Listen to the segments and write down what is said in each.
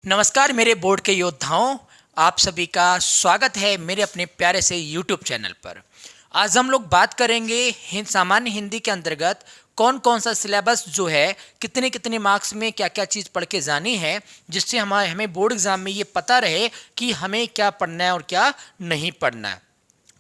नमस्कार मेरे बोर्ड के योद्धाओं, आप सभी का स्वागत है मेरे अपने प्यारे से YouTube चैनल पर। आज हम लोग बात करेंगे सामान्य हिंदी के अंतर्गत कौन कौन सा सिलेबस जो है कितने कितने मार्क्स में क्या क्या चीज़ पढ़ के जानी है, जिससे हमें बोर्ड एग्जाम में ये पता रहे कि हमें क्या पढ़ना है और क्या नहीं पढ़ना है।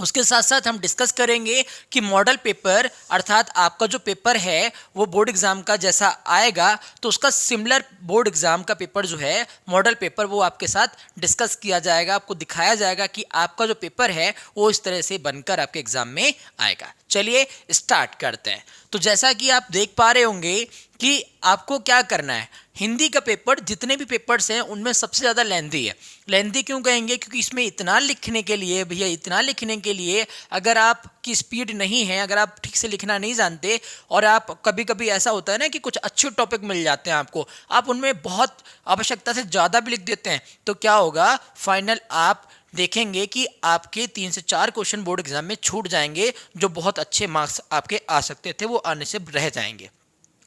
उसके साथ साथ हम डिस्कस करेंगे कि मॉडल पेपर अर्थात आपका जो पेपर है वो बोर्ड एग्जाम का जैसा आएगा तो उसका सिमिलर बोर्ड एग्जाम का पेपर जो है मॉडल पेपर वो आपके साथ डिस्कस किया जाएगा, आपको दिखाया जाएगा कि आपका जो पेपर है वो इस तरह से बनकर आपके एग्जाम में आएगा। चलिए स्टार्ट करते हैं। तो जैसा कि आप देख पा रहे होंगे कि आपको क्या करना है, हिंदी का पेपर जितने भी पेपर्स हैं उनमें सबसे ज़्यादा लेंथी है। लेंथी क्यों कहेंगे? क्योंकि इसमें इतना लिखने के लिए भैया, इतना लिखने के लिए अगर आपकी स्पीड नहीं है, अगर आप ठीक से लिखना नहीं जानते और आप कभी कभी ऐसा होता है ना कि कुछ अच्छे टॉपिक मिल जाते हैं आपको, आप उनमें बहुत आवश्यकता से ज़्यादा भी लिख देते हैं, तो क्या होगा, फाइनल आप देखेंगे कि आपके 3 से 4 क्वेश्चन बोर्ड एग्जाम में छूट जाएंगे, जो बहुत अच्छे मार्क्स आपके आ सकते थे वो आने से रह जाएंगे।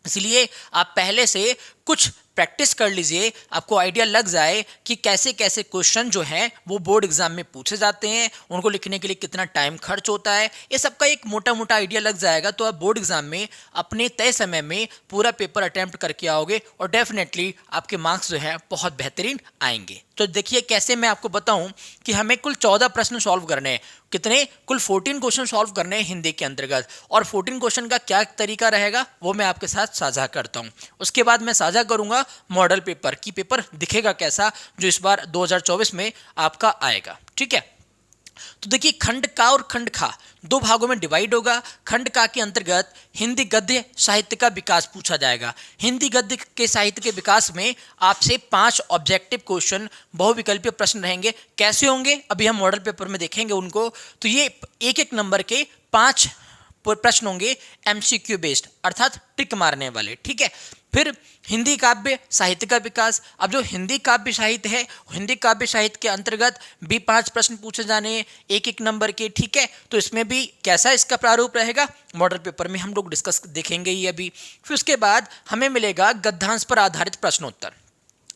इसलिए आप पहले से कुछ प्रैक्टिस कर लीजिए, आपको आइडिया लग जाए कि कैसे कैसे क्वेश्चन जो हैं वो बोर्ड एग्जाम में पूछे जाते हैं, उनको लिखने के लिए कितना टाइम खर्च होता है, ये सबका एक मोटा मोटा आइडिया लग जाएगा। तो आप बोर्ड एग्जाम में अपने तय समय में पूरा पेपर अटेम्प्ट करके आओगे और डेफिनेटली आपके मार्क्स जो है बहुत बेहतरीन आएंगे। तो देखिए कैसे मैं आपको बताऊं कि हमें कुल 14 प्रश्न सॉल्व करने हैं। कितने? कुल 14 क्वेश्चन सॉल्व करने हैं हिंदी के अंतर्गत। और 14 क्वेश्चन का क्या तरीका रहेगा वो मैं आपके साथ साझा करता हूं। उसके बाद मैं साझा करूंगा मॉडल पेपर की पेपर दिखेगा कैसा, जो इस बार 2024 में आपका आएगा। ठीक है, तो देखिए खंड का और खंड खा 2 भागों में डिवाइड होगा। खंड का के अंतर्गत हिंदी गद्य साहित्य का विकास पूछा जाएगा। हिंदी गद्य के साहित्य के विकास में आपसे 5 ऑब्जेक्टिव क्वेश्चन बहुविकल्पीय प्रश्न रहेंगे। कैसे होंगे अभी हम मॉडल पेपर में देखेंगे उनको। तो ये एक एक नंबर के 5 प्रश्न होंगे एमसीक्यू बेस्ड, अर्थात टिक मारने वाले। ठीक है, फिर हिंदी काव्य साहित्य का विकास। अब जो हिंदी काव्य साहित्य है, हिंदी काव्य साहित्य के अंतर्गत भी 5 प्रश्न पूछे जाने हैं एक एक नंबर के। ठीक है, तो इसमें भी कैसा इसका प्रारूप रहेगा मॉडल पेपर में हम लोग डिस्कस देखेंगे ही अभी। फिर उसके बाद हमें मिलेगा गद्यांश पर आधारित प्रश्नोत्तर।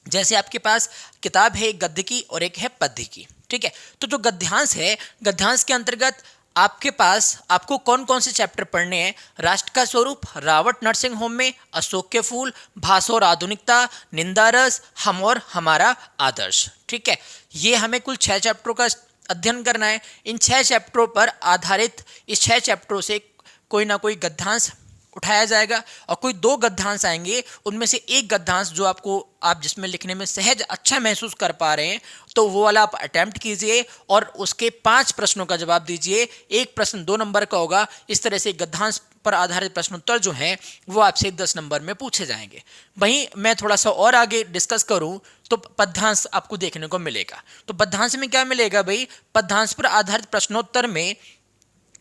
जैसे आपके पास किताब है एक गद्य की और एक है पद्य की। ठीक है, तो जो गद्यांश है, गद्यांश के अंतर्गत आपके पास आपको कौन कौन से चैप्टर पढ़ने हैं? राष्ट्र का स्वरूप, रावट नर्सिंग होम में, अशोक के फूल, भाषा और आधुनिकता, निंदा रस, हम और हमारा आदर्श। ठीक है, ये हमें कुल 6 चैप्टरों का अध्ययन करना है। इन 6 चैप्टरों पर आधारित इस 6 चैप्टरों से कोई ना कोई गद्यांश उठाया जाएगा और कोई 2 गद्यांश आएंगे। उनमें से एक गद्यांश जो आप जिसमें लिखने में सहज अच्छा महसूस कर पा रहे हैं तो वो वाला आप अटेम्प्ट कीजिए और उसके 5 प्रश्नों का जवाब दीजिए। एक प्रश्न 2 नंबर का होगा। इस तरह से गद्यांश पर आधारित प्रश्नोत्तर जो हैं वो आपसे 10 नंबर में पूछे जाएंगे। वहीं मैं थोड़ा सा और आगे डिस्कस करूं तो पद्यांश आपको देखने को मिलेगा। तो पद्यांश में क्या मिलेगा भाई? पद्यांश पर आधारित प्रश्नोत्तर में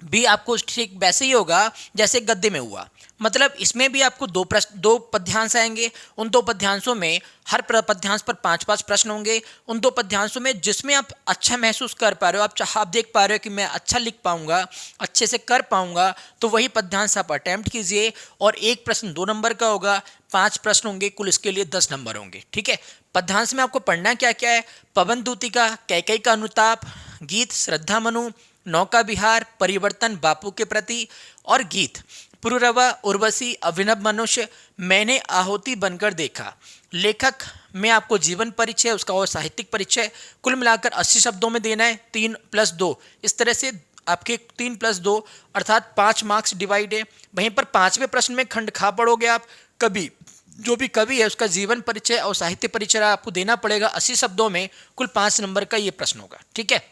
भी आपको ठीक वैसे ही होगा जैसे गद्य में हुआ। मतलब इसमें भी आपको 2 पद्यांश आएंगे। उन 2 पद्यांशों में हर पद्यांश पर 5-5 प्रश्न होंगे। उन 2 पद्यांशों में जिसमें आप अच्छा महसूस कर पा रहे हो, आप देख पा रहे हो कि मैं अच्छा लिख पाऊंगा, अच्छे से कर पाऊंगा, तो वही पद्यांश आप अटेम्प्ट कीजिए। और एक प्रश्न 2 नंबर का होगा, 5 प्रश्न होंगे, कुल इसके लिए 10 नंबर होंगे। ठीक है, पद्यांश में आपको पढ़ना क्या क्या है? पवन दूतिका, कैकेयी का अनुताप, गीत श्रद्धा मनु, नौका विहार, परिवर्तन बापू के प्रति, और गीत पुरुरवा, उर्वशी, अभिनव मनुष्य, मैंने आहुति बनकर देखा। लेखक में आपको जीवन परिचय, उसका और साहित्यिक परिचय, कुल मिलाकर 80 शब्दों में देना है। 3+2 इस तरह से आपके 3+2 अर्थात 5 मार्क्स डिवाइड है। वहीं पर 5वें प्रश्न में खंड खा पढ़ोगे आप। कवि, जो भी कवि है उसका जीवन परिचय और साहित्य परिचय आपको देना पड़ेगा 80 शब्दों में। कुल 5 नंबर का ये प्रश्न होगा। ठीक है,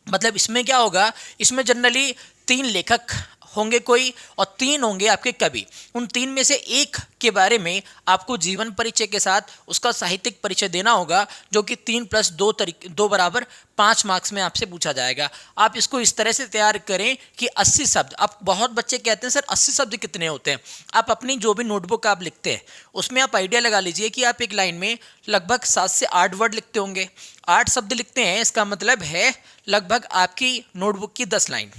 मतलब इसमें क्या होगा, इसमें जनरली 3 लेखक होंगे कोई और 3 होंगे आपके कवि। उन 3 में से एक के बारे में आपको जीवन परिचय के साथ उसका साहित्यिक परिचय देना होगा, जो कि 3+2 बराबर 5 मार्क्स में आपसे पूछा जाएगा। आप इसको इस तरह से तैयार करें कि 80 शब्द। आप बहुत बच्चे कहते हैं सर 80 शब्द कितने होते हैं? आप अपनी जो भी नोटबुक आप लिखते हैं उसमें आप आइडिया लगा लीजिए कि आप एक लाइन में लगभग 7 से 8 वर्ड लिखते होंगे। 8 शब्द लिखते हैं, इसका मतलब है लगभग आपकी नोटबुक की 10 लाइन।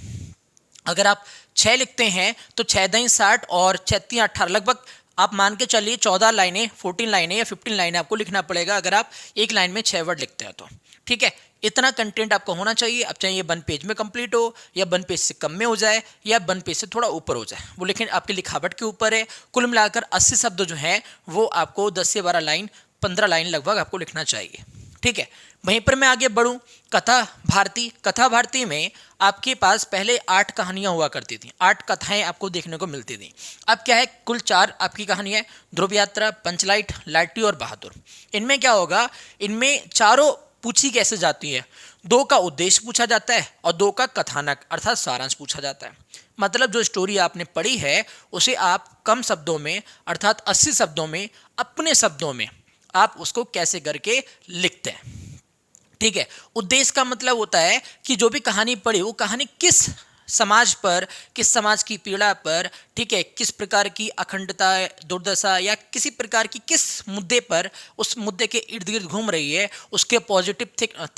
अगर आप 6 लिखते हैं तो 6 दूनी 60 और 6 3 18, लगभग आप मान के चलिए 14 लाइनें, 14 लाइनें या 15 लाइनें आपको लिखना पड़ेगा अगर आप एक लाइन में 6 वर्ड लिखते हैं तो। ठीक है, इतना कंटेंट आपको होना चाहिए। अब चाहे ये 1 पेज में कंप्लीट हो या 1 पेज से कम में हो जाए या 1 पेज से थोड़ा ऊपर हो जाए, वो लेकिन आपकी लिखावट के ऊपर है। कुल मिलाकर 80 शब्द जो हैं वो आपको 10 से 12 लाइन, 15 लाइन लगभग आपको लिखना चाहिए। ठीक है, वहीं पर मैं आगे बढ़ूं, कथा भारती। कथा भारती में आपके पास पहले 8 कहानियां हुआ करती थी, 8 कथाएं आपको देखने को मिलती थी। अब क्या है, कुल 4 आपकी कहानियां, ध्रुव यात्रा, पंचलाइट, लाठी और बहादुर। इनमें क्या होगा, इनमें चारों पूछी कैसे जाती है, 2 का उद्देश्य पूछा जाता है और 2 का कथानक अर्थात सारांश पूछा जाता है। मतलब जो स्टोरी आपने पढ़ी है उसे आप कम शब्दों में अर्थात 80 शब्दों में, अपने शब्दों में आप उसको कैसे करके लिखते हैं। ठीक है, उद्देश्य का मतलब होता है कि जो भी कहानी पढ़ी वो कहानी किस समाज पर, किस समाज की पीड़ा पर, ठीक है, किस प्रकार की अखंडता, दुर्दशा या किसी प्रकार की किस मुद्दे पर, उस मुद्दे के इर्द गिर्द घूम रही है, उसके पॉजिटिव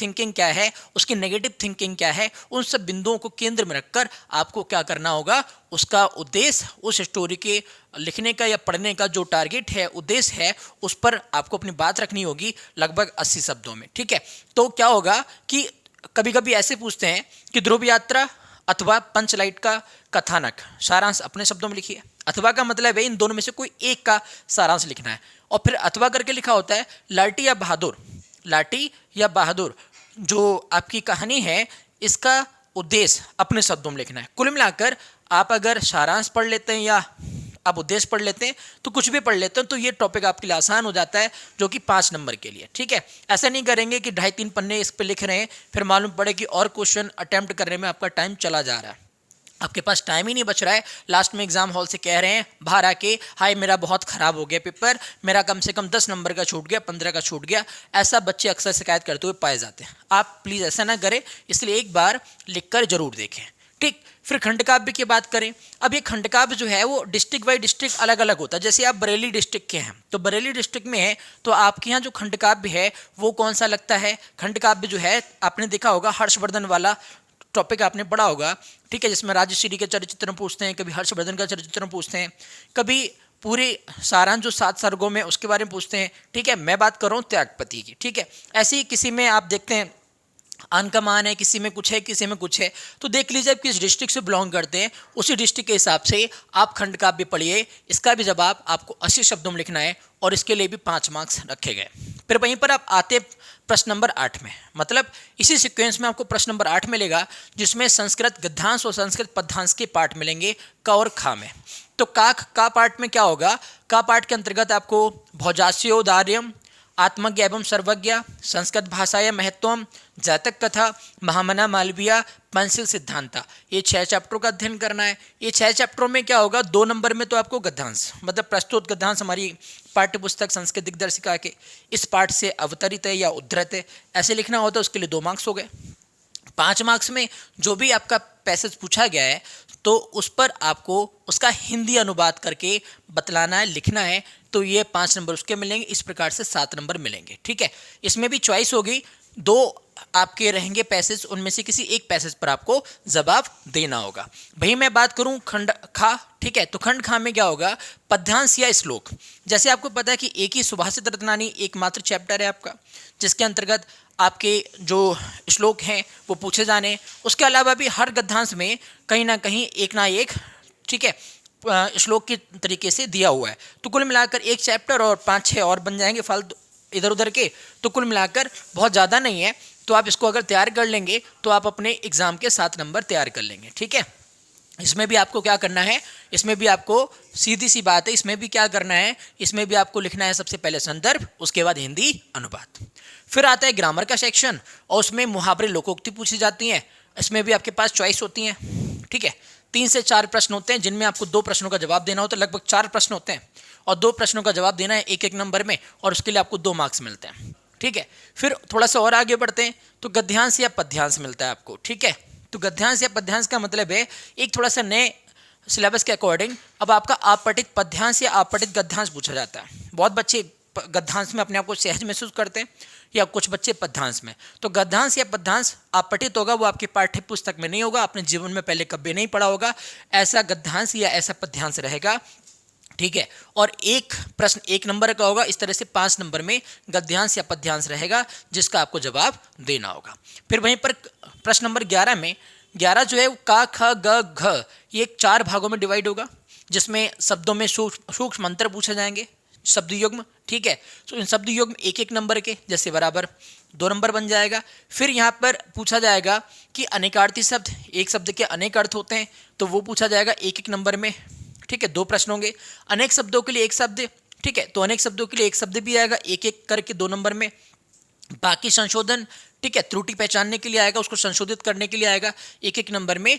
थिंकिंग क्या है, उसकी नेगेटिव थिंकिंग क्या है, उन सब बिंदुओं को केंद्र में रखकर आपको क्या करना होगा, उसका उद्देश्य, उस स्टोरी के लिखने का या पढ़ने का जो टारगेट है, उद्देश्य है, उस पर आपको अपनी बात रखनी होगी लगभग 80 शब्दों में। ठीक है, तो क्या होगा कि कभी कभी ऐसे पूछते हैं कि ध्रुव यात्रा अथवा पंचलाइट का कथानक सारांश अपने शब्दों में लिखिए। अथवा का मतलब है इन दोनों में से कोई एक का सारांश लिखना है, और फिर अथवा करके लिखा होता है लाठी या बहादुर। लाठी या बहादुर जो आपकी कहानी है इसका उद्देश्य अपने शब्दों में लिखना है। कुल मिलाकर आप अगर सारांश पढ़ लेते हैं या आप उद्देश्य पढ़ लेते हैं तो कुछ भी पढ़ लेते हैं तो ये टॉपिक आपके लिए आसान हो जाता है, जो कि 5 नंबर के लिए। ठीक है, ऐसा नहीं करेंगे कि 2.5-3 पन्ने इस पे लिख रहे हैं फिर मालूम पड़े कि और क्वेश्चन अटेम्प्ट करने में आपका टाइम चला जा रहा है, आपके पास टाइम ही नहीं बच रहा है। लास्ट में एग्जाम हॉल से कह रहे हैं बाहर आके, हाय मेरा बहुत खराब हो गया पेपर, मेरा कम से कम 10 नंबर का छूट गया, 15 का छूट गया। ऐसा बच्चे अक्सर शिकायत करते हुए पाए जाते हैं। आप प्लीज़ ऐसा ना करें, इसलिए एक बार लिखकर जरूर देखें। ठीक, फिर खंडकाव्य की बात करें। अब ये खंडकाव्य जो है वो डिस्ट्रिक्ट बाई डिस्ट्रिक्ट अलग अलग होता है। जैसे आप बरेली डिस्ट्रिक्ट के हैं तो बरेली डिस्ट्रिक्ट में है तो आपके यहाँ जो खंडकाव्य है वो कौन सा लगता है। खंडकाव्य जो है आपने देखा होगा हर्षवर्धन वाला टॉपिक आपने पढ़ा होगा। ठीक है, जिसमें राजश्री के चरित्र पूछते हैं, कभी हर्षवर्धन का चरित्र पूछते हैं, कभी पूरे सारांश जो 7 सर्गों में उसके बारे में पूछते हैं। ठीक है, मैं बात कर रहा हूँ त्यागपति की। ठीक है, ऐसे ही किसी में आप देखते हैं आन का मान है, किसी में कुछ है, किसी में कुछ है, तो देख लीजिए आप किस डिस्ट्रिक्ट से बिलोंग करते हैं, उसी डिस्ट्रिक्ट के हिसाब से आप खंडकाव्य पढ़िए। इसका भी जवाब आपको 80 शब्दों में लिखना है और इसके लिए भी 5 मार्क्स रखे गए। फिर वहीं पर आप आते प्रश्न नंबर 8 में, मतलब इसी सीक्वेंस में आपको प्रश्न नंबर 8 मिलेगा जिसमें संस्कृत गद्यांश और संस्कृत पद्यांश के पार्ट मिलेंगे क और खा में। तो का पार्ट में क्या होगा, का पार्ट के अंतर्गत आपको भौजास्योदार्यम, आत्मज्ञ एवं सर्वज्ञ, संस्कृत भाषाया महत्वम, जातक कथा, महामना मालविया, पंचशील सिद्धांता, ये 6 चैप्टरों का अध्ययन करना है। ये 6 चैप्टरों में क्या होगा, 2 नंबर में तो आपको गद्यांश मतलब प्रस्तुत गद्यांश हमारी पाठ्य पुस्तक संस्कृत दिग्दर्शिका के इस पाठ से अवतरित है या उद्धृत है ऐसे लिखना होता है, उसके लिए 2 मार्क्स हो गए। 5 मार्क्स में जो भी आपका पैसेज पूछा गया है तो उस पर आपको उसका हिंदी अनुवाद करके बतलाना है, लिखना है, तो ये 5 नंबर उसके मिलेंगे। इस प्रकार से 7 नंबर मिलेंगे। ठीक है, इसमें भी चॉइस होगी, 2 आपके रहेंगे पैसेज, उनमें से किसी एक पैसेज पर आपको जवाब देना होगा। भाई मैं बात करूं खंड खा, ठीक है, तो खंड खा में क्या होगा, पद्यांश या श्लोक। जैसे आपको पता है कि एक ही सुभाषित रत्नानी एकमात्र चैप्टर है आपका जिसके अंतर्गत आपके जो श्लोक हैं वो पूछे जाने। उसके अलावा भी हर गद्यांश में कहीं ना कहीं एक ना एक, ठीक है, श्लोक के तरीके से दिया हुआ है। तो कुल मिलाकर एक चैप्टर और 5-6 और बन जाएंगे फालतू इधर उधर के, तो कुल मिलाकर बहुत ज़्यादा नहीं है। तो आप इसको अगर तैयार कर लेंगे तो आप अपने एग्जाम के 7 नंबर तैयार कर लेंगे। ठीक है, इसमें भी आपको क्या करना है, इसमें भी आपको सीधी सी बात है, इसमें भी क्या करना है, इसमें भी आपको लिखना है सबसे पहले संदर्भ, उसके बाद हिंदी अनुवाद। फिर आता है ग्रामर का सेक्शन और उसमें मुहावरे लोकोक्ति पूछी जाती हैं। इसमें भी आपके पास चॉइस होती हैं। ठीक है, 3 से 4 प्रश्न होते हैं जिनमें आपको 2 प्रश्नों का जवाब देना होता है। लगभग 4 प्रश्न होते हैं और 2 प्रश्नों का जवाब देना है एक नंबर में और उसके लिए आपको 2 मार्क्स मिलते हैं। ठीक है, फिर थोड़ा सा और आगे बढ़ते हैं तो गद्यांश या पद्यांश मिलता है आपको। ठीक है, तो गद्यांश या पद्यांश का मतलब है एक थोड़ा सा नए सिलेबस के अकॉर्डिंग अब आपका आपपठित पद्यांश या आपपठित गद्यांश पूछा जाता है। बहुत बच्चे गद्यांश में अपने आप को सहज महसूस करते हैं या कुछ बच्चे पद्यांश में। तो गद्यांश या पद्यांश आपपठित होगा, वो आपके पाठ्य पुस्तक में नहीं होगा, आपने जीवन में पहले कभी नहीं पढ़ा होगा। ऐसा गद्यांश या ऐसा पद्यांश रहेगा। ठीक है। और एक प्रश्न 1 नंबर का होगा, इस तरह से 5 नंबर में गद्यांश या पद्यांश रहेगा जिसका आपको जवाब देना होगा। फिर वहीं पर प्रश्न नंबर 11 में 11 जो है का ख ग घ ये 4 भागों में डिवाइड होगा, जिसमें शब्दों में सूक्ष्म अंतर पूछे जाएंगे, शब्द युग्म, ठीक है। तो इन शब्द युग्म 1-1 नंबर के, जैसे बराबर 2 नंबर बन जाएगा। फिर यहाँ पर पूछा जाएगा कि अनेकार्थी शब्द, एक शब्द के अनेक अर्थ होते हैं, तो वो पूछा जाएगा 1-1 नंबर में, ठीक है। 2 प्रश्न होंगे। अनेक शब्दों के लिए एक शब्द, ठीक है, तो अनेक शब्दों के लिए एक शब्द भी आएगा 1-1 करके 2 नंबर में। बाकी संशोधन, ठीक है, त्रुटि पहचानने के लिए आएगा, उसको संशोधित करने के लिए आएगा, 1-1 नंबर में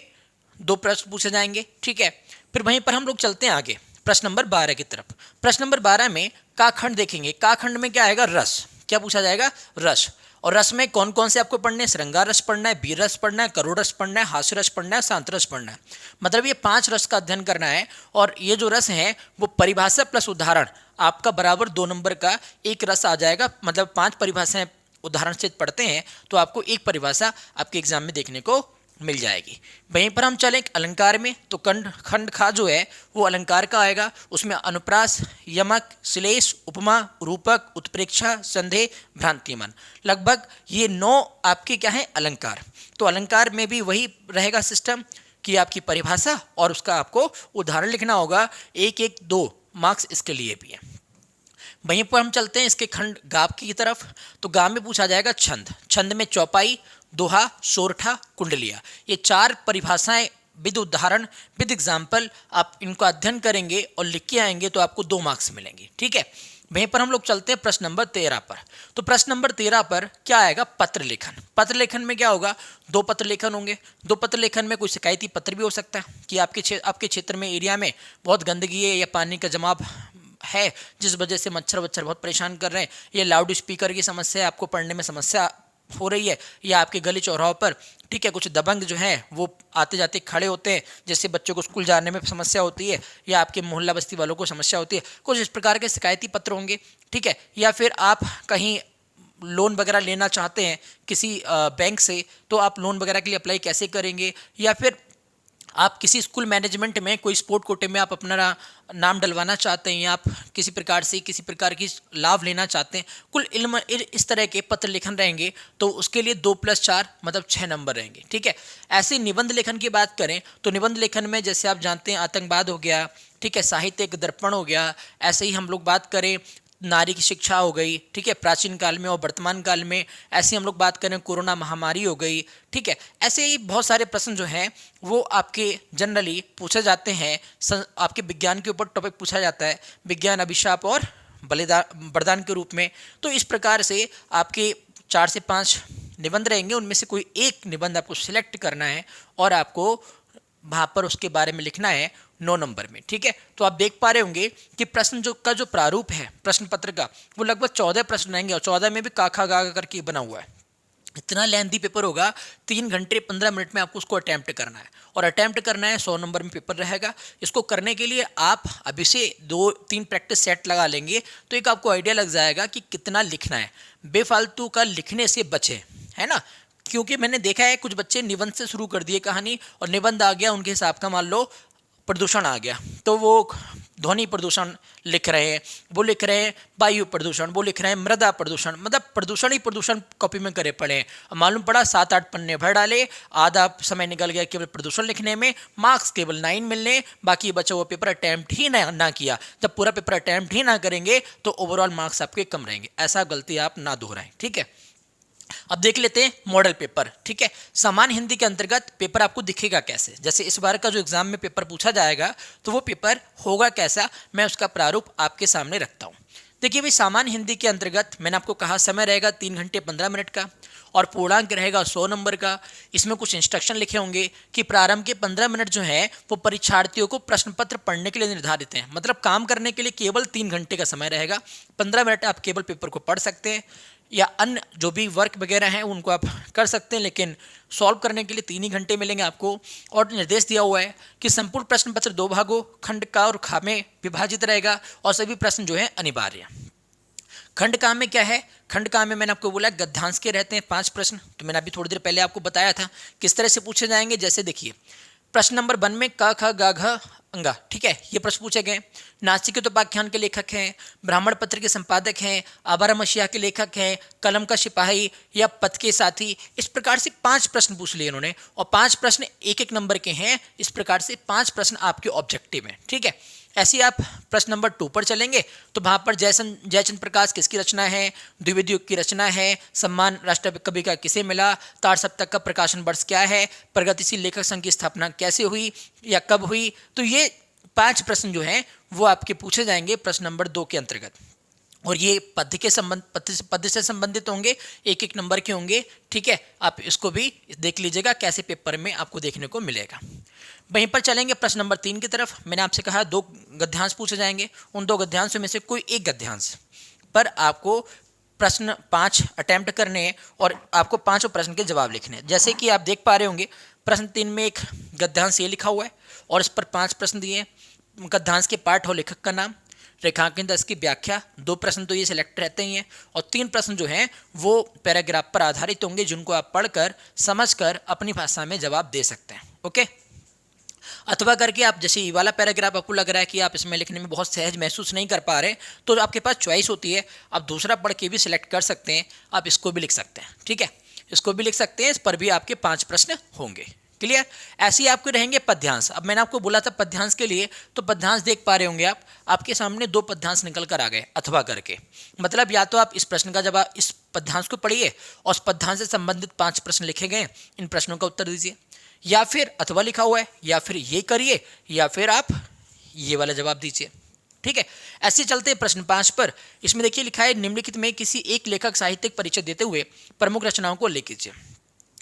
2 प्रश्न पूछे जाएंगे, ठीक है। फिर वहीं पर हम लोग चलते हैं आगे प्रश्न नंबर 12 की तरफ। प्रश्न नंबर 12 में का खंड देखेंगे। का खंड में क्या आएगा, रस। क्या पूछा जाएगा, रस। और रस में कौन कौन से आपको पढ़ने हैं, श्रृंगार रस पढ़ना है, वीर रस पढ़ना है, करुण रस पढ़ना है, हास्य रस पढ़ना है, शांत रस पढ़ना है। मतलब ये 5 रस का अध्ययन करना है। और ये जो रस है वो परिभाषा प्लस उदाहरण आपका बराबर 2 नंबर का एक रस आ जाएगा। मतलब 5 परिभाषाएं उदाहरण से पढ़ते हैं तो आपको एक परिभाषा आपके एग्जाम में देखने को मिल जाएगी। वहीं पर हम चलें अलंकार में, तो खंड खा जो है वो अलंकार का आएगा। उसमें अनुप्रास, यमक, श्लेष, उपमा, रूपक, उत्प्रेक्षा, संदेह, भ्रांतिमान, लगभग ये 9 आपके क्या है अलंकार। तो अलंकार में भी वही रहेगा सिस्टम कि आपकी परिभाषा और उसका आपको उदाहरण लिखना होगा। 1-1-2 मार्क्स इसके लिए भी है। वहीं पर हम चलते हैं इसके खंड गाप की तरफ। तो गाप में पूछा जाएगा छंद। छंद में चौपाई, दोहा, सोरठा, कुंडलिया, ये 4 परिभाषाएं विद उदाहरण विद एग्जाम्पल आप इनको अध्ययन करेंगे और लिख के आएंगे तो आपको 2 मार्क्स मिलेंगे, ठीक है। वहीं पर हम लोग चलते हैं प्रश्न नंबर 13 पर। तो प्रश्न नंबर 13 पर क्या आएगा, पत्र लेखन। पत्र लेखन में क्या होगा, 2 पत्र लेखन होंगे। 2 पत्र लेखन में कोई शिकायती पत्र भी हो सकता है कि आपके क्षेत्र में, एरिया में बहुत गंदगी है या पानी का जमाव है जिस वजह से मच्छर बहुत परेशान कर रहे हैं, ये लाउड स्पीकर की समस्या है, आपको पढ़ने में समस्या हो रही है, या आपके गली चौराहों पर, ठीक है, कुछ दबंग जो हैं वो आते जाते खड़े होते हैं जिससे बच्चों को स्कूल जाने में समस्या होती है, या आपके मोहल्ला बस्ती वालों को समस्या होती है। कुछ इस प्रकार के शिकायती पत्र होंगे, ठीक है। या फिर आप कहीं लोन वगैरह लेना चाहते हैं किसी बैंक से, तो आप लोन वगैरह के लिए अप्लाई कैसे करेंगे, या फिर आप किसी स्कूल मैनेजमेंट में कोई स्पोर्ट कोटे में आप अपना नाम डलवाना चाहते हैं, या आप किसी प्रकार की लाभ लेना चाहते हैं, कुल इल्म इस तरह के पत्र लेखन रहेंगे, तो उसके लिए 2+4 मतलब 6 नंबर रहेंगे, ठीक है। ऐसे निबंध लेखन की बात करें तो निबंध लेखन में जैसे आप जानते हैं आतंकवाद हो गया, ठीक है, साहित्य एक दर्पण हो गया, ऐसे ही हम लोग बात करें नारी की शिक्षा हो गई, ठीक है, प्राचीन काल में और वर्तमान काल में, ऐसे हम लोग बात करें कोरोना महामारी हो गई, ठीक है। ऐसे ही बहुत सारे प्रश्न जो हैं वो आपके जनरली पूछे जाते हैं। आपके विज्ञान के ऊपर टॉपिक पूछा जाता है, विज्ञान अभिशाप और वरदान के रूप में। तो इस प्रकार से आपके 4 से 5 निबंध रहेंगे, उनमें से कोई एक निबंध आपको सिलेक्ट करना है और आपको वहाँ पर उसके बारे में लिखना है 9 नंबर में, ठीक है। तो आप देख पा रहे होंगे कि प्रश्न जो प्रारूप है प्रश्न पत्र का वो लगभग 14 प्रश्न रहेंगे, और 14 में भी काखा गा करके बना हुआ है। इतना लेंथी पेपर होगा, 3 घंटे 15 मिनट में आपको उसको अटैम्प्ट करना है, और अटैम्प्ट करना है 100 नंबर में पेपर रहेगा। इसको करने के लिए आप अभी से 2-3 प्रैक्टिस सेट लगा लेंगे तो एक आपको आइडिया लग जाएगा कि कितना लिखना है। बेफालतू का लिखने से बचें, है ना, क्योंकि मैंने देखा है कुछ बच्चे निबंध से शुरू कर दिए कहानी, और निबंध आ गया उनके हिसाब का, मान लो प्रदूषण आ गया तो वो ध्वनि प्रदूषण लिख रहे हैं, वो लिख रहे हैं वायु प्रदूषण, वो लिख रहे हैं मृदा प्रदूषण, मतलब प्रदूषण ही प्रदूषण कॉपी में करे पड़े हैं। मालूम पड़ा 7-8 पन्ने भर डाले, आधा समय निकल गया केवल प्रदूषण लिखने में, मार्क्स केवल 9 मिलने, बाकी बचा वो पेपर अटैम्प्ट ही ना किया। जब पूरा पेपर अटैम्प्ट ही ना करेंगे तो ओवरऑल मार्क्स आपके कम रहेंगे। ऐसा गलती आप ना दोहराएं, ठीक है। अब देख लेते हैं मॉडल पेपर, ठीक है। सामान्य हिंदी के अंतर्गत पेपर आपको दिखेगा कैसे, जैसे इस बार का जो एग्जाम में पेपर पूछा जाएगा तो वो पेपर होगा कैसा, मैं उसका प्रारूप आपके सामने रखता हूँ। देखिए भाई, सामान्य हिंदी के अंतर्गत मैंने आपको कहा समय रहेगा 3 घंटे 15 मिनट का, और पूर्णांक रहेगा 100 नंबर का। इसमें कुछ इंस्ट्रक्शन लिखे होंगे कि प्रारंभ के 15 मिनट जो है वो परीक्षार्थियों को प्रश्न पत्र पढ़ने के लिए निर्धारित हैं, मतलब काम करने के लिए केवल 3 घंटे का समय रहेगा। 15 मिनट आप केवल पेपर को पढ़ सकते हैं, या अन्य जो भी वर्क वगैरह हैं उनको आप कर सकते हैं, लेकिन सॉल्व करने के लिए 3 ही घंटे मिलेंगे आपको। और निर्देश दिया हुआ है कि संपूर्ण प्रश्न पत्र 2 भागों खंड का और खा में विभाजित रहेगा, और सभी प्रश्न जो है अनिवार्य। खंड का में क्या है, खंड का में मैंने आपको बोला गद्यांश के रहते हैं 5 प्रश्न, तो मैंने अभी थोड़ी देर पहले आपको बताया था किस तरह से पूछे जाएंगे। जैसे देखिए प्रश्न नंबर 1 में क ख ग घ अंगा, ठीक है, ये प्रश्न पूछे गए। नास्तिक उपाख्यान के लेखक हैं, ब्राह्मण पत्र के संपादक हैं, आवारा मसीहा के लेखक हैं, कलम का सिपाही या पथ के साथी। इस प्रकार से 5 प्रश्न पूछ लिए इन्होंने और 5 प्रश्न एक एक नंबर के हैं। इस प्रकार से 5 प्रश्न आपके ऑब्जेक्टिव हैं, ठीक है। ऐसे ही आप प्रश्न नंबर 2 पर चलेंगे तो वहाँ पर जयचंद प्रकाश किसकी रचना है, द्विवेदी युग की रचना है, सम्मान राष्ट्र कवि का किसे मिला, तार सप्तक का प्रकाशन वर्ष क्या है, प्रगतिशील लेखक संघ की स्थापना कैसे हुई या कब हुई। तो ये 5 प्रश्न जो हैं वो आपके पूछे जाएंगे प्रश्न नंबर 2 के अंतर्गत, और ये पद से संबंधित होंगे, एक एक नंबर के होंगे, ठीक है। आप इसको भी देख लीजिएगा कैसे पेपर में आपको देखने को मिलेगा। वहीं पर चलेंगे प्रश्न नंबर 3 की तरफ। मैंने आपसे कहा 2 गद्यांश पूछे जाएंगे, उन 2 गद्यांशों में से कोई एक गद्यांश पर आपको प्रश्न 5 अटेम्प्ट करने हैं और आपको 5 प्रश्न के जवाब लिखने हैं। जैसे कि आप देख पा रहे होंगे प्रश्न 3 में एक गद्यांश ये लिखा हुआ है और इस पर 5 प्रश्न दिए हैं। गद्यांश के पाठ और लेखक का नाम, रेखांकन 10 की व्याख्या, 2 प्रश्न तो ये सिलेक्ट रहते ही हैं और 3 प्रश्न जो हैं वो पैराग्राफ पर आधारित होंगे जिनको आप पढ़कर समझकर अपनी भाषा में जवाब दे सकते हैं, ओके। अथवा करके आप जैसे ये वाला पैराग्राफ आपको लग रहा है कि आप इसमें लिखने में बहुत सहज महसूस नहीं कर पा रहे, तो आपके पास चॉइस होती है, आप दूसरा पढ़ के भी सिलेक्ट कर सकते हैं, आप इसको भी लिख सकते हैं, ठीक है, इसको भी लिख सकते हैं। इस पर भी आपके 5 प्रश्न होंगे, क्लियर। ऐसे ही आपके रहेंगे पद्यांश। अब मैंने आपको बोला था पद्यांश के लिए, तो पद्यांश देख पा रहे होंगे आप, आपके सामने 2 पद्यांश निकल कर आ गए अथवा करके, मतलब या तो आप इस प्रश्न का जवाब, इस पद्यांश को पढ़िए और उस पद्यांश से संबंधित 5 प्रश्न लिखे गए, इन प्रश्नों का उत्तर दीजिए, या फिर अथवा लिखा हुआ है, या फिर ये करिए, या फिर आप ये वाला जवाब दीजिए, ठीक है। ऐसे चलते हैं प्रश्न 5 पर। इसमें देखिए लिखा है निम्नलिखित में किसी एक लेखक साहित्यिक परिचय देते हुए प्रमुख रचनाओं को लिख लीजिए।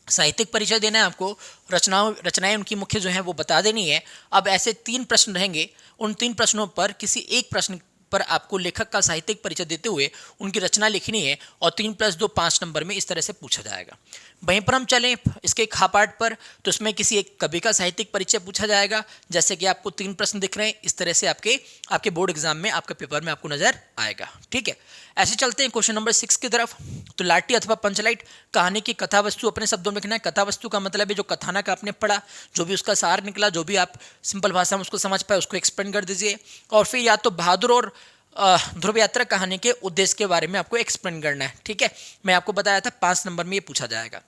साहित्यिक परिचय देना है आपको, रचनाएं उनकी मुख्य जो है वो बता देनी है। अब ऐसे 3 प्रश्न रहेंगे, उन 3 प्रश्नों पर किसी एक प्रश्न पर आपको लेखक का साहित्यिक परिचय देते हुए उनकी रचना लिखनी है और 3 + 2 5 नंबर में इस तरह से पूछा जाएगा। वहीं पर हम चलें इसके खा पाठ पर, तो इसमें किसी एक कवि का साहित्यिक परिचय पूछा जाएगा। जैसे कि आपको 3 प्रश्न दिख रहे हैं, इस तरह से आपके बोर्ड एग्जाम में, आपके पेपर में आपको नजर आएगा, ठीक है। ऐसे चलते हैं क्वेश्चन नंबर 6 की तरफ। तो लाठी अथवा पंचलाइट, कहानी की कथा वस्तु अपने शब्दों में लिखना है। कथा वस्तु का मतलब है जो कथानक आपने पढ़ा, जो भी उसका सार निकला, जो भी आप सिंपल भाषा में उसको समझ पाए, उसको एक्सप्लेन कर दीजिए। और फिर या तो बहादुर और ध्रुव यात्रा कहानी के उद्देश्य के बारे में आपको एक्सप्लेन करना है, ठीक है। मैं आपको बताया था 5 नंबर में ये पूछा जाएगा।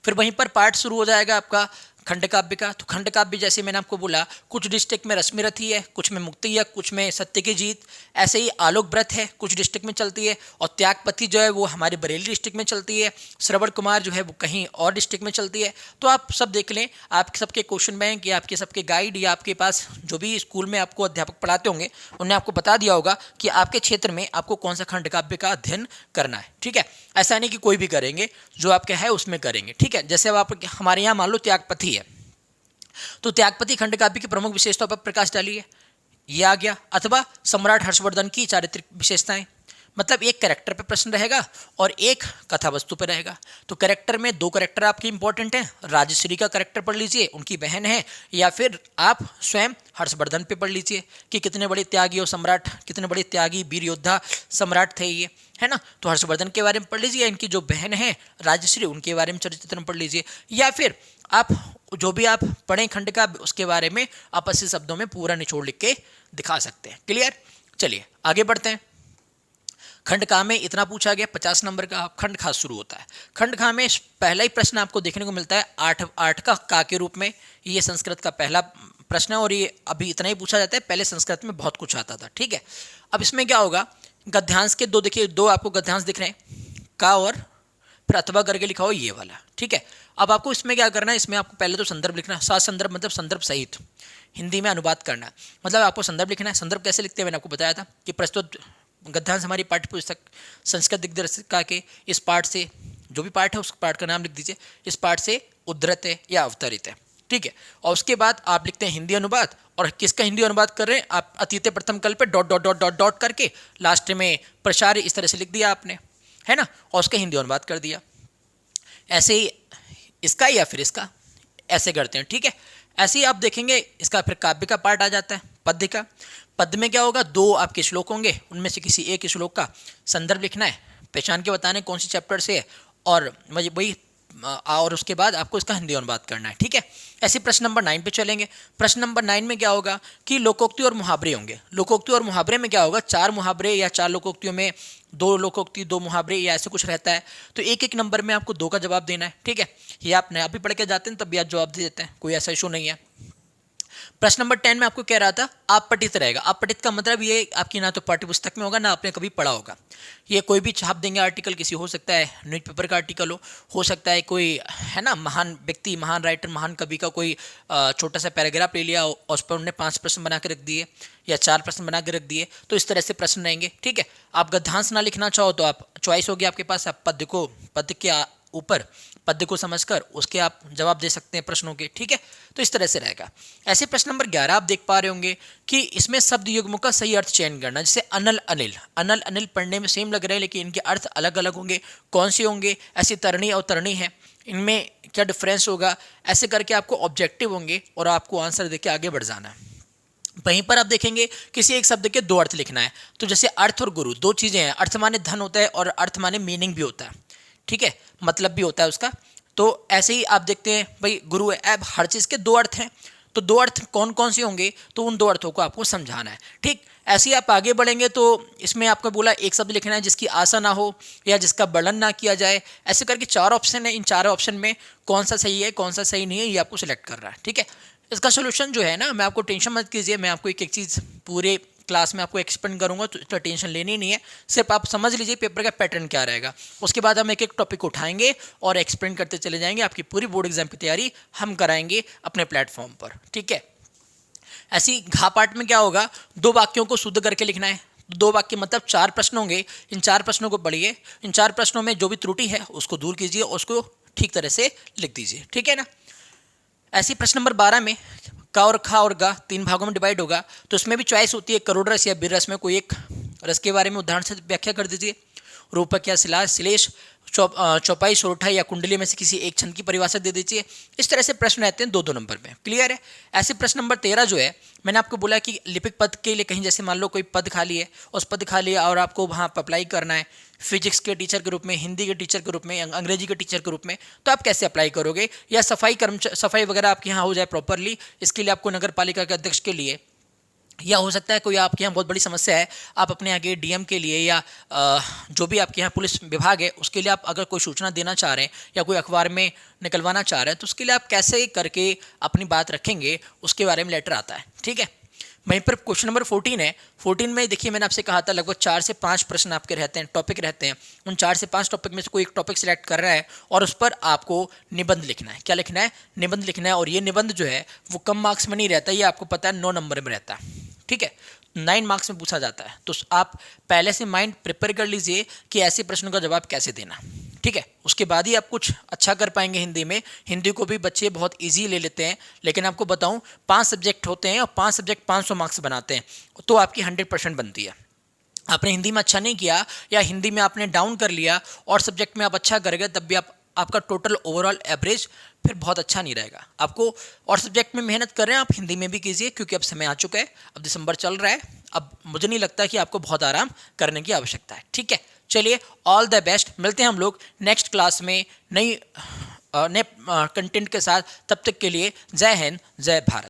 फिर वहीं पर पार्ट शुरू हो जाएगा आपका खंड काव्य का। तो खंड काव्य जैसे मैंने आपको बोला, कुछ डिस्ट्रिक्ट में रश्मि रथी है, कुछ में मुक्ति है, कुछ में सत्य की जीत। ऐसे ही आलोक व्रत है, कुछ डिस्ट्रिक्ट में चलती है, और त्यागपति जो है वो हमारे बरेली डिस्ट्रिक्ट में चलती है, श्रवण कुमार जो है वो कहीं और डिस्ट्रिक्ट में चलती है। तो आप सब देख लें, आपके सबके क्वेश्चन बैंक या आपके सबके गाइड या आपके पास जो भी स्कूल में आपको अध्यापक पढ़ाते होंगे उन्होंने आपको बता दिया होगा कि आपके क्षेत्र में आपको कौन सा खंड काव्य का अध्ययन करना है, ठीक है। ऐसा नहीं कि कोई भी करेंगे, जो आपके है उसमें करेंगे, ठीक है। जैसे अब आप हमारे यहाँ मान लो त्यागपति है, तो त्यागपति खंड काव्य की प्रमुख विशेषताओं पर प्रकाश डालिए, ये आ गया। अथवा सम्राट हर्षवर्धन की चारित्रिक विशेषताएं, मतलब एक कैरेक्टर पे प्रश्न रहेगा और एक कथा वस्तु पे रहेगा। तो कैरेक्टर में 2 कैरेक्टर आपके इंपॉर्टेंट हैं, राजश्री का कैरेक्टर पढ़ लीजिए, उनकी बहन है, या फिर आप स्वयं हर्षवर्धन पे पढ़ लीजिए कि कितने बड़े त्यागी और सम्राट, कितने बड़े त्यागी वीर योद्धा सम्राट थे ये, है ना। तो हर्षवर्धन के बारे में पढ़ लीजिए, इनकी जो बहन है राजश्री उनके बारे में चरित्र पढ़ लीजिए, या फिर आप जो भी आप पढ़ें खंड का उसके बारे में आप 80 शब्दों में पूरा निचोड़ लिख के दिखा सकते हैं, क्लियर। चलिए आगे बढ़ते हैं। खंड का में इतना पूछा गया, 50 नंबर का खंड खा शुरू होता है। खंड खा में पहला ही प्रश्न आपको देखने को मिलता है 8 का के रूप में। ये संस्कृत का पहला प्रश्न है और ये अभी इतना ही पूछा जाता है, पहले संस्कृत में बहुत कुछ आता था, ठीक है। अब इसमें क्या होगा, गद्यांश के 2 देखिए, 2 आपको गद्यांश दिख रहे हैं, का और फिर अथवा करके लिखा हो ये वाला, ठीक है। अब आपको इसमें क्या करना है, इसमें आपको पहले तो संदर्भ लिखना है, साथ संदर्भ मतलब संदर्भ सहित हिंदी में अनुवाद करना है, मतलब आपको संदर्भ लिखना है। संदर्भ कैसे लिखते हैं मैंने आपको बताया था कि प्रस्तुत गद्यांश हमारी पाठ्य पुस्तक संस्कृत दिग्दर्शिका के इस पाठ से, जो भी पाठ है उस पाठ का नाम लिख दीजिए, इस पाठ से उद्धृत है या अवतरित है, ठीक है। और उसके बाद आप लिखते हैं हिंदी अनुवाद, और किसका हिंदी अनुवाद कर रहे हैं आप, अतीत प्रथम कल पे dot dot dot dot dot करके लास्ट में प्रचार इस तरह से लिख दिया आपने, है ना, और उसका हिंदी अनुवाद कर दिया। ऐसे ही इसका या फिर इसका ऐसे करते हैं, ठीक है। ऐसे ही आप देखेंगे इसका फिर काव्य का पार्ट आ जाता है, पद्य का। पद्य में क्या होगा, 2 आपके श्लोक होंगे, उनमें से किसी एक श्लोक का संदर्भ लिखना है, पहचान के बताने कौन सी चैप्टर से है, और वही और उसके बाद आपको इसका हिंदी अनुवाद करना है, ठीक है। ऐसे प्रश्न नंबर 9 पे चलेंगे। प्रश्न नंबर 9 में क्या होगा कि लोकोक्ति और मुहावरे होंगे। लोकोक्ति और मुहावरे में क्या होगा, 4 मुहावरे या 4 लोकोक्तियों में 2 लोकोक्ति 2 मुहावरे या ऐसे कुछ रहता है। तो एक एक नंबर में आपको 2 का जवाब देना है, ठीक है। ये आप नया भी पढ़ के जाते हैं तब भी आप जवाब दे देते हैं, कोई ऐसा इशू नहीं है। प्रश्न नंबर 10 में आपको कह रहा था आप पठित रहेगा। आप पठित का मतलब ये आपकी ना तो पाठ्य पुस्तक में होगा ना आपने कभी पढ़ा होगा। ये कोई भी छाप देंगे आर्टिकल, किसी हो सकता है न्यूज़पेपर का आर्टिकल हो सकता है कोई है ना महान व्यक्ति, महान राइटर, महान कवि का कोई छोटा सा पैराग्राफ ले लिया और उस पर उन्होंने 5 प्रश्न बना के रख दिए या 4 प्रश्न बना के रख दिए, तो इस तरह से प्रश्न रहेंगे, ठीक है। आप गद्यांश ना लिखना चाहो तो आप चॉइस होगी आपके पास, आप पद्य के ऊपर पद्य को समझकर उसके आप जवाब दे सकते हैं प्रश्नों के, ठीक है। तो इस तरह से रहेगा। ऐसे प्रश्न नंबर 11 आप देख पा रहे होंगे कि इसमें शब्द युग्मों का सही अर्थ चयन करना। जैसे अनल अनिल, अनल अनिल पढ़ने में सेम लग रहे हैं लेकिन इनके अर्थ अलग अलग होंगे। कौन से होंगे? ऐसी तरणी और तरणी है, इनमें क्या डिफरेंस होगा, ऐसे करके आपको ऑब्जेक्टिव होंगे और आपको आंसर देके आगे बढ़ जाना है। वहीं पर आप देखेंगे किसी एक शब्द के 2 अर्थ लिखना है, तो जैसे अर्थ और गुरु 2 चीज़ें हैं। अर्थ माने धन होता है और अर्थ माने मीनिंग भी होता है, ठीक है, मतलब भी होता है उसका। तो ऐसे ही आप देखते हैं भाई गुरु है, अब हर चीज़ के 2 अर्थ हैं, तो 2 अर्थ कौन कौन से होंगे, तो उन 2 अर्थों को आपको समझाना है, ठीक। ऐसे ही आप आगे बढ़ेंगे तो इसमें आपको बोला एक शब्द लिखना है जिसकी आशा ना हो या जिसका वर्णन ना किया जाए। ऐसे करके 4 ऑप्शन है, इन 4 ऑप्शन में कौन सा सही है कौन सा सही नहीं है ये आपको सिलेक्ट कर रहा है, ठीक है। इसका सोल्यूशन जो है ना, मैं आपको टेंशन मत कीजिए, मैं आपको एक एक चीज़ पूरे क्लास में आपको एक्सप्लेन करूंगा, तो इतना टेंशन लेनी नहीं है। सिर्फ आप समझ लीजिए पेपर का पैटर्न क्या रहेगा, उसके बाद हम एक एक टॉपिक उठाएंगे और एक्सप्लेन करते चले जाएंगे। आपकी पूरी बोर्ड एग्जाम की तैयारी हम कराएंगे अपने प्लेटफॉर्म पर, ठीक है। ऐसी घा पाठ में क्या होगा, 2 वाक्यों को शुद्ध करके लिखना है। 2 वाक्य मतलब 4 प्रश्न होंगे, इन 4 प्रश्नों को पढ़िए, इन 4 प्रश्नों में जो भी त्रुटि है उसको दूर कीजिए और उसको ठीक तरह से लिख दीजिए, ठीक है ना। ऐसी प्रश्न नंबर 12 में का और खा और गा 3 भागों में डिवाइड होगा, तो इसमें भी चॉइस होती है करोड़ रस या बीर रस में कोई एक रस के बारे में उदाहरण से व्याख्या कर दीजिए। रूपक या श्लेष, चौपाई, सोरठा या कुंडली में से किसी एक छंद की परिभाषा दे दीजिए। इस तरह से प्रश्न रहते हैं 2-2 नंबर में, क्लियर है। ऐसे प्रश्न नंबर 13 जो है, मैंने आपको बोला कि लिपिक पद के लिए कहीं जैसे मान लो कोई पद खाली है, उस पद खाली और आपको वहाँ अप्लाई करना है फिजिक्स के टीचर के रूप में, हिंदी के टीचर के रूप में, अंग्रेजी के टीचर के रूप में, तो आप कैसे अप्लाई करोगे। या सफाई वगैरह आपके यहाँ हो जाए प्रॉपरली, इसके लिए आपको नगर पालिका के अध्यक्ष के लिए, या हो सकता है कोई आपके यहाँ बहुत बड़ी समस्या है, आप अपने आगे डीएम के लिए या जो भी आपके यहाँ पुलिस विभाग है उसके लिए आप अगर कोई सूचना देना चाह रहे हैं या कोई अखबार में निकलवाना चाह रहे हैं, तो उसके लिए आप कैसे करके अपनी बात रखेंगे उसके बारे में लेटर आता है, ठीक है। वहीं पर क्वेश्चन नंबर 14 है। 14 में देखिए मैंने आपसे कहा था लगभग 4 से 5 प्रश्न आपके रहते हैं, टॉपिक रहते हैं। उन 4 से 5 टॉपिक में से कोई एक टॉपिक सिलेक्ट कर रहा है और उस पर आपको निबंध लिखना है। क्या लिखना है? निबंध लिखना है। और ये निबंध जो है वो कम मार्क्स में नहीं रहता, ये आपको पता है 9 नंबर में रहता है, ठीक है। 9 मार्क्स में पूछा जाता है, तो आप पहले से माइंड प्रिपेयर कर लीजिए कि ऐसे प्रश्नों का जवाब कैसे देना, ठीक है। उसके बाद ही आप कुछ अच्छा कर पाएंगे हिंदी में। हिंदी को भी बच्चे बहुत इजी ले लेते हैं, लेकिन आपको बताऊं 5 सब्जेक्ट होते हैं और 5 सब्जेक्ट 500 मार्क्स बनाते हैं, तो आपकी 100% बनती है। आपने हिंदी में अच्छा नहीं किया या हिंदी में आपने डाउन कर लिया और सब्जेक्ट में आप अच्छा कर गए, तब भी आपका टोटल ओवरऑल एवरेज फिर बहुत अच्छा नहीं रहेगा। आपको और सब्जेक्ट में मेहनत कर रहे हैं, आप हिंदी में भी कीजिए, क्योंकि अब समय आ चुका है, अब दिसंबर चल रहा है, अब मुझे नहीं लगता कि आपको बहुत आराम करने की आवश्यकता है, ठीक है। चलिए, ऑल द बेस्ट। मिलते हैं हम लोग नेक्स्ट क्लास में नए कंटेंट के साथ। तब तक के लिए जय हिंद, जय भारत।